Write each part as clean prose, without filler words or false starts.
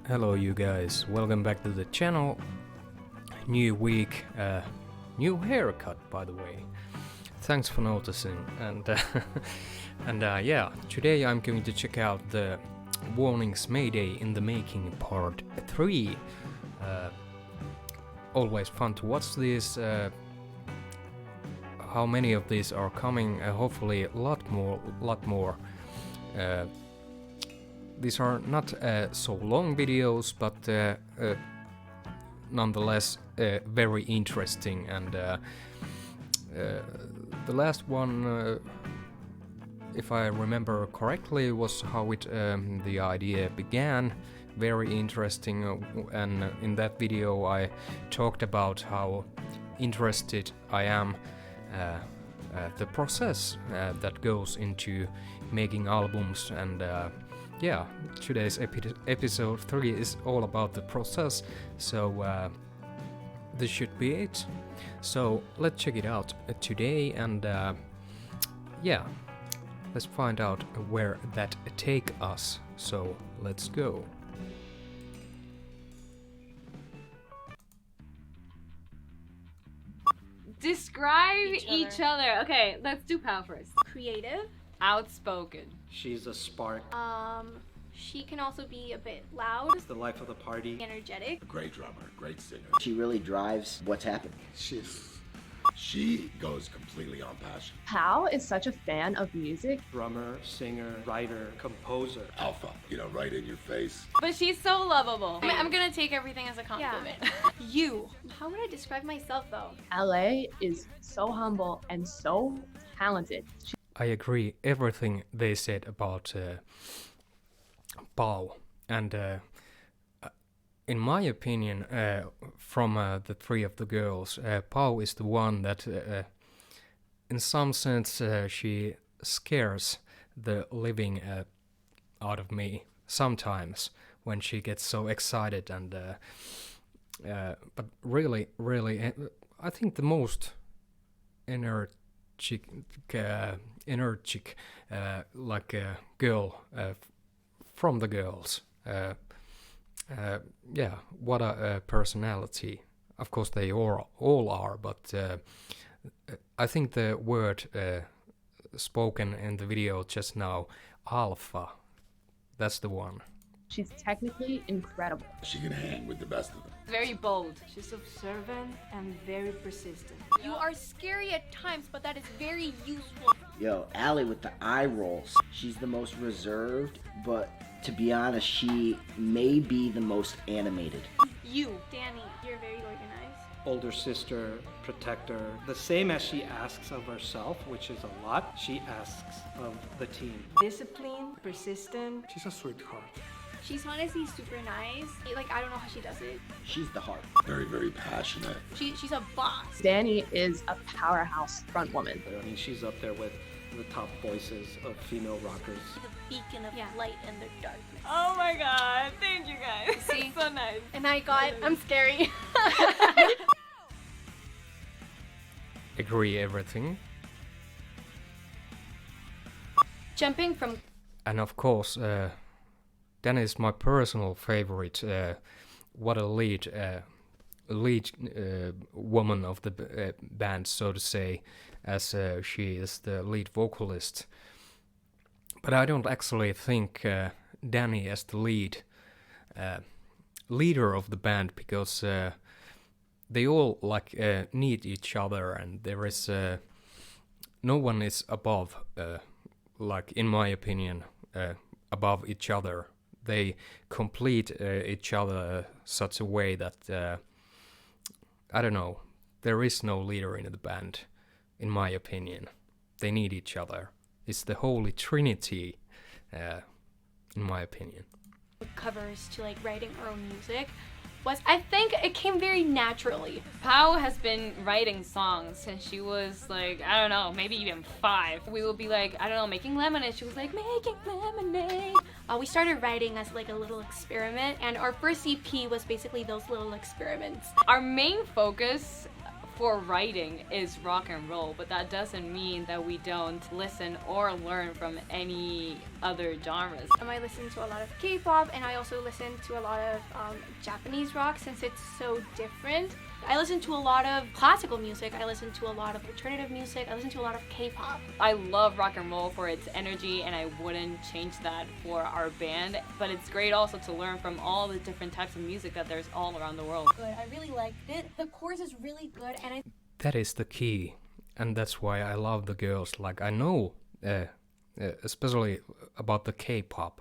Hello you guys, welcome back to the channel. New week, new haircut by the way. Thanks for noticing. And yeah, today I'm going to check out the Warnings Mayday in the Making Part 3. Always fun to watch these. How many of these are coming? Hopefully a lot more. These are not so long videos, but nonetheless very interesting. And the last one, if I remember correctly, was how the idea began. Very interesting, and in that video I talked about how interested I am the process that goes into making albums. And yeah, today's episode 3 is all about the process, so this should be it. So let's check it out today, and yeah, let's find out where that take us. So let's go. Describe each other. Okay, let's do Pal first. Creative. Outspoken. She's a spark. She can also be a bit loud. It's the life of the party. Energetic. A great drummer, great singer. She really drives what's happening. She goes completely on passion. Pal is such a fan of music. Drummer, singer, writer, composer. Alpha, right in your face. But she's so lovable. I'm gonna take everything as a compliment. You. How would I describe myself though? LA is so humble and so talented. I agree everything they said about Pau, and in my opinion, from the three of the girls, Pau is the one that, in some sense, she scares the living out of me sometimes when she gets so excited. And but really, I think the most energetic like a girl from the girls. Yeah, what a personality. Of course they all are, but I think the word spoken in the video just now, alpha, that's the one. She's technically incredible. She can hang with the best of them. Very bold. She's observant and very persistent. You are scary at times, but that is very useful. Yo, Allie with the eye rolls. She's the most reserved, but to be honest, she may be the most animated. You. Danny, you're very organized. Older sister, protector. The same as she asks of herself, which is a lot, she asks of the team. Disciplined, persistent. She's a sweetheart. She's honestly super nice. Like, I don't know how she does it. She's the heart. Very, very passionate. She's a boss. Danny is a powerhouse front woman. I mean, she's up there with the top voices of female rockers. The beacon of light in the darkness. Oh my god, thank you guys. See? So nice. And I'm scary. Agree everything. Jumping from... And of course, Danny is my personal favorite. What a lead woman of the band, so to say, as she is the lead vocalist. But I don't actually think Danny as the leader of the band, because they all need each other, and there is no one is above, in my opinion, above each other. They complete each other such a way that I don't know, there is no leader in the band, in my opinion. They need each other. It's the Holy Trinity, in my opinion. Covers to writing our own music was, I think it came very naturally. Pau has been writing songs since she was I don't know, maybe even 5. We would be making lemonade. She was making lemonade. We started writing as a little experiment, and our first EP was basically those little experiments. Our main focus for writing is rock and roll, but that doesn't mean that we don't listen or learn from any other genres. I listen to a lot of K-pop, and I also listen to a lot of Japanese rock since it's so different. I listen to a lot of classical music, I listen to a lot of alternative music, I listen to a lot of K-pop. I love rock and roll for its energy, and I wouldn't change that for our band, but it's great also to learn from all the different types of music that there's all around the world. Good, I really liked it. The chorus is really good, and That is the key, and that's why I love the girls. Like, I know, especially about the K-pop,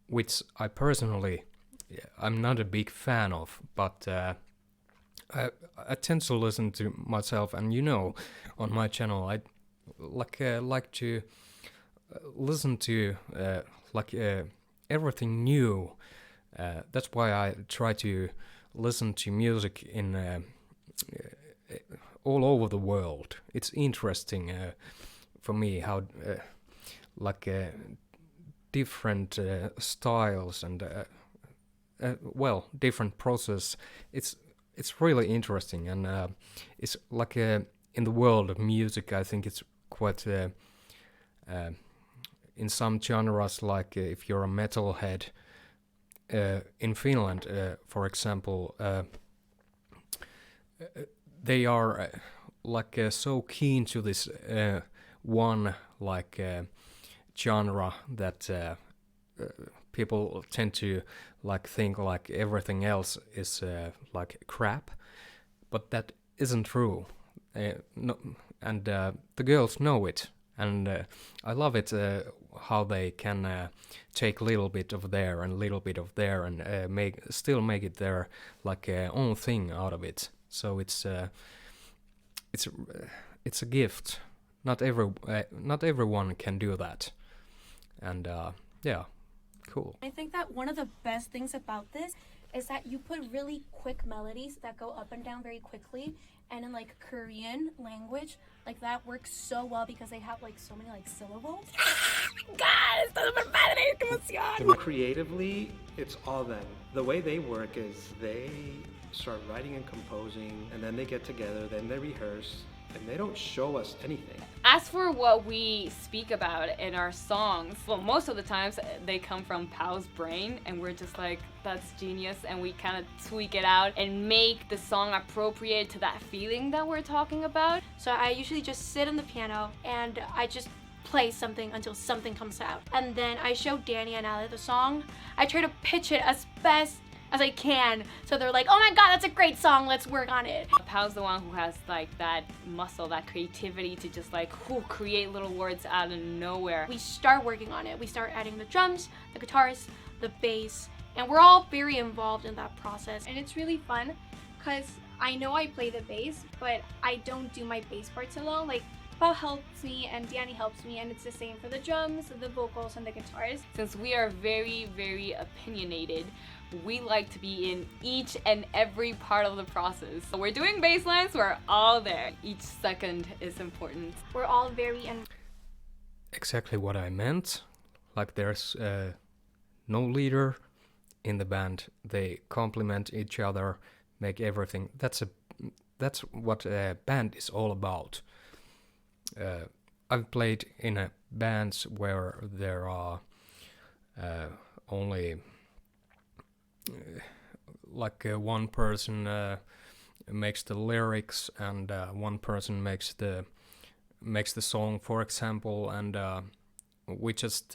which I personally, I'm not a big fan of, but I tend to listen to myself, and you know, on my channel, I like to listen to everything new. That's why I try to listen to music in all over the world. It's interesting for me how different styles and different process. It's really interesting, and it's like in the world of music, I think it's quite in some genres, like if you're a metalhead in Finland, for example, they are so keen to this one genre that people tend to think like everything else is crap, but that isn't true. No, and the girls know it, and I love it how they can take a little bit of there and a little bit of there and still make it their own thing out of it. So it's a gift. Not everyone can do that, and yeah, cool. I think that one of the best things about this is that you put really quick melodies that go up and down very quickly, and in Korean language, that works so well because they have so many syllables. Creatively, it's all them. The way they work is they start writing and composing, and then they get together, then they rehearse, and they don't show us anything. As for what we speak about in our songs, well, most of the times they come from Pao's brain, and we're just like, that's genius, and we kind of tweak it out and make the song appropriate to that feeling that we're talking about. So I usually just sit on the piano and I just play something until something comes out. And then I show Danny and Ali the song. I try to pitch it as best as I can, so they're like, oh my god, that's a great song, let's work on it. Pao's the one who has that muscle, that creativity to just create little words out of nowhere. We start working on it. We start adding the drums, the guitars, the bass, and we're all very involved in that process. And it's really fun because I know I play the bass, but I don't do my bass parts alone. Pao helps me and Danny helps me, and it's the same for the drums, the vocals, and the guitars. Since we are very, very opinionated, we like to be in each and every part of the process. So we're doing bass lines, we're all there. Each second is important. We're all very Exactly what I meant. There's no leader in the band. They complement each other, make everything. That's what a band is all about. I've played in bands where there are only one person makes the lyrics, and one person makes the song, for example, and we just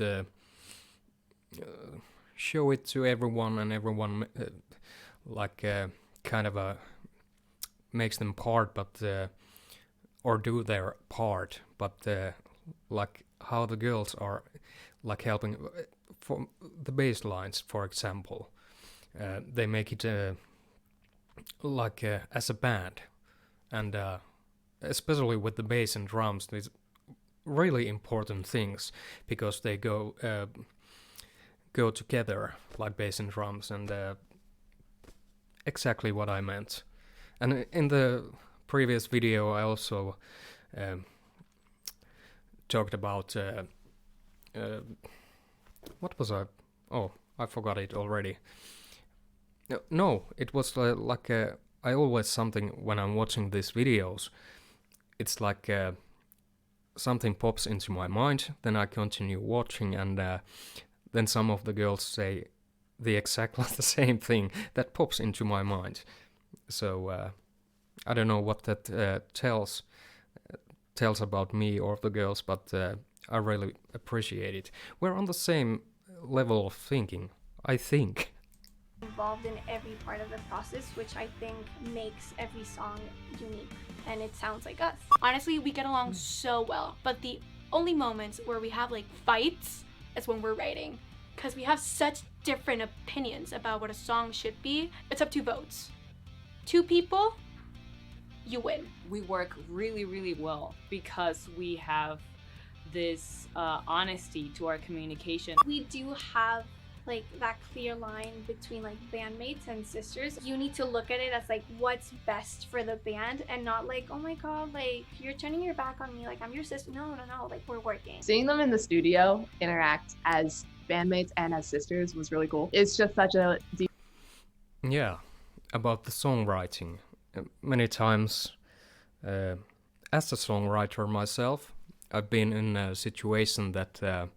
show it to everyone, and everyone makes them part, but or do their part, but how the girls are helping for the bass lines, for example. They make it as a band, and especially with the bass and drums, these really important things, because they go together, like bass and drums, and exactly what I meant. And in the previous video I also talked about what was I? Oh, I forgot it already. No, it was I always something when I'm watching these videos. It's something pops into my mind, then I continue watching, and then some of the girls say the exactly the same thing that pops into my mind. So I don't know what that tells about me or the girls, but I really appreciate it. We're on the same level of thinking, I think. Involved in every part of the process, which I think makes every song unique, and it sounds like us. Honestly, we get along so well, but the only moments where we have like fights is when we're writing, because we have such different opinions about what a song should be. It's up to votes. 2 people, you win. We work really, really well because we have this honesty to our communication. We do have like that clear line between like bandmates and sisters. You need to look at it as like what's best for the band, and not like, oh my god, like you're turning your back on me, like I'm your sister. No, like we're working. Seeing them in the studio interact as bandmates and as sisters was really cool. It's just such a deep. Yeah, about the songwriting. Many times, as a songwriter myself, I've been in a situation that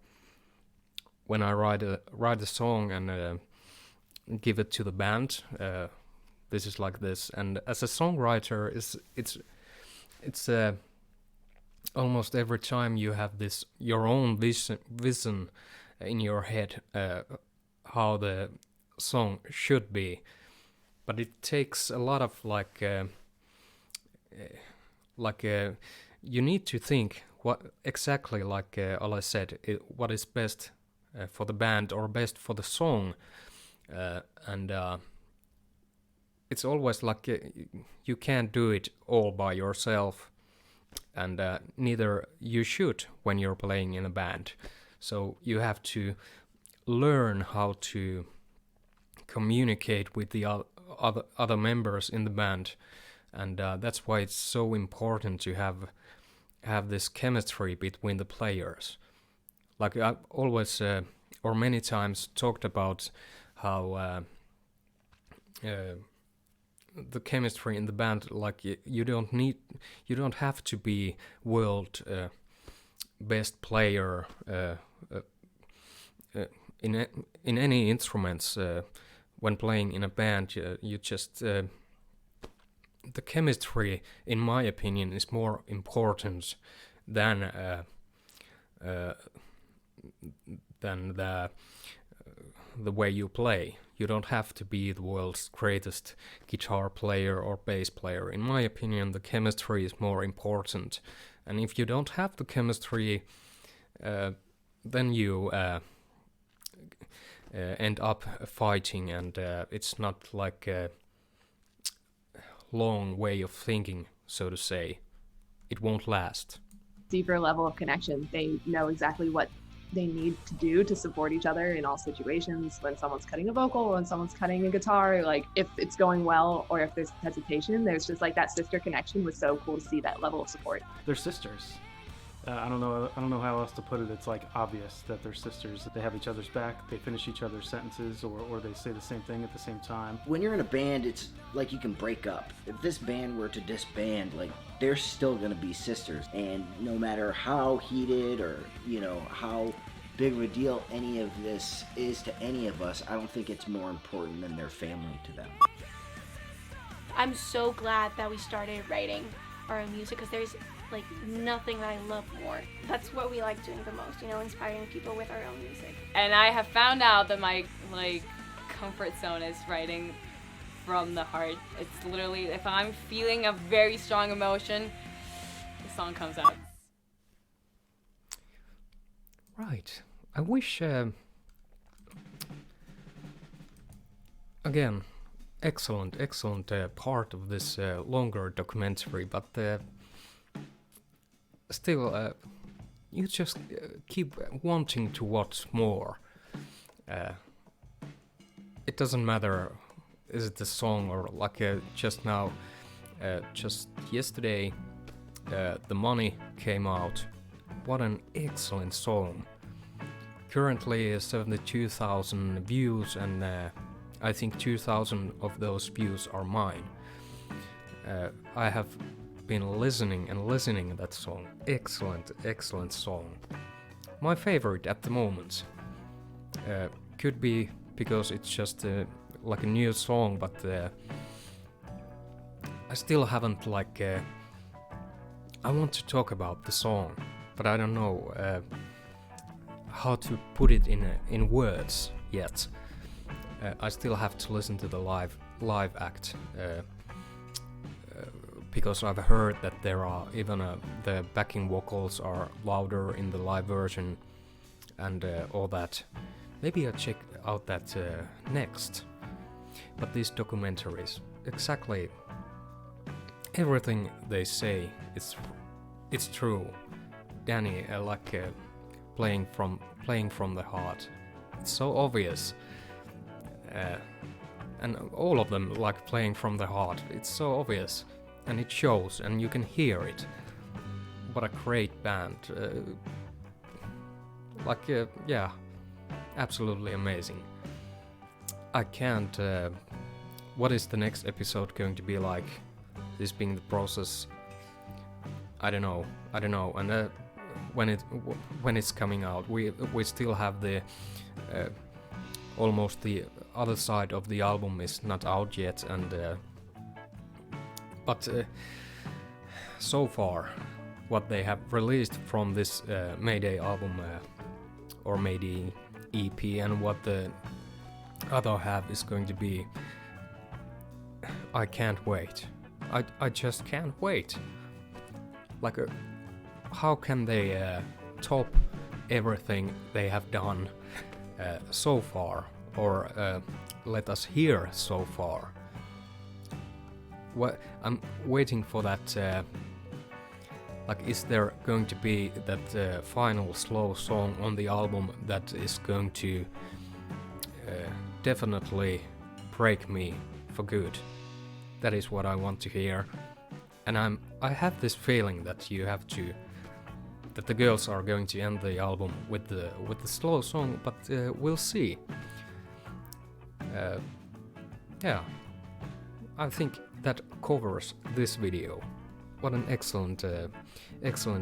when I write a song and give it to the band, this is like this. And as a songwriter, it's almost every time you have this your own vision in your head how the song should be, but it takes a lot of you need to think what exactly, like Ola said, what is best for the band or best for the song, and it's always like you can't do it all by yourself, and neither you should when you're playing in a band. So you have to learn how to communicate with the other members in the band, and that's why it's so important to have this chemistry between the players. Like I've always or many times talked about how the chemistry in the band, like you don't have to be world best player in any instruments when playing in a band. You just the chemistry, in my opinion, is more important than the way you play. You don't have to be the world's greatest guitar player or bass player. In my opinion, the chemistry is more important. And if you don't have the chemistry, then you end up fighting, and it's not like a long way of thinking, so to say. It won't last. Deeper level of connection. They know exactly what they need to do to support each other in all situations. When someone's cutting a vocal, when someone's cutting a guitar, like if it's going well or if there's hesitation, there's just like that sister connection. Was so cool to see that level of support. They're sisters. I don't know how else to put it. It's like obvious that they're sisters, that they have each other's back, they finish each other's sentences, or they say the same thing at the same time. When you're in a band, it's like you can break up. If this band were to disband, like they're still gonna be sisters, and no matter how heated or how big of a deal any of this is to any of us, I don't think it's more important than their family to them. I'm so glad that we started writing our own music, because there's like nothing that I love more. That's what we like doing the most, inspiring people with our own music. And I have found out that my comfort zone is writing from the heart. It's literally, if I'm feeling a very strong emotion, the song comes out. Right. I wish again, excellent part of this longer documentary, but still, you just keep wanting to watch more. It doesn't matter, is it the song or like just now, just yesterday, The Money came out. What an excellent song. Currently 72,000 views, and I think 2,000 of those views are mine. I have been listening and listening that song. Excellent song. My favorite at the moment. Could be because it's just like a new song, but I still haven't I want to talk about the song, but I don't know how to put it in words yet. I still have to listen to the live act because I've heard that there are even the backing vocals are louder in the live version and all that. Maybe I'll check out that next. But these documentaries, exactly everything they say, it's true. Danny playing from the heart. It's so obvious. And all of them like playing from the heart. It's so obvious, and it shows, and you can hear it. What a great band! Yeah, absolutely amazing. I can't. What is the next episode going to be like? This being the process. I don't know. And when it's coming out, we still have the almost the other side of the album is not out yet, and but so far what they have released from this Mayday album or Mayday EP and what the other half is going to be, I can't wait. I just can't wait. How can they top everything they have done so far, or let us hear so far? I'm waiting for that. Is there going to be that final slow song on the album that is going to definitely break me for good? That is what I want to hear, and I have this feeling that that the girls are going to end the album with the slow song, but we'll see. Yeah, I think that covers this video. What an excellent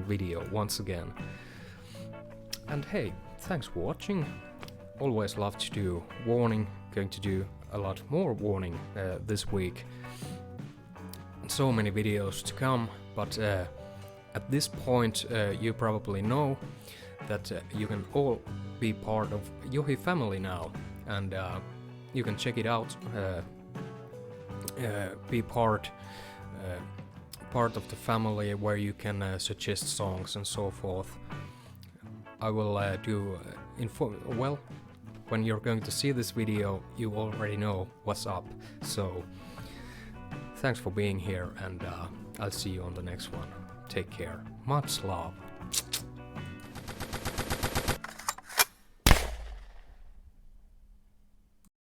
video once again. And hey, thanks for watching. Always love to do warning. Going to do a lot more warning this week. So many videos to come, but at this point you probably know that you can all be part of Johi family now, and you can check it out, be part of the family where you can suggest songs and so forth. I will do when you're going to see this video you already know what's up, so thanks for being here, and I'll see you on the next one. Take care. Much love.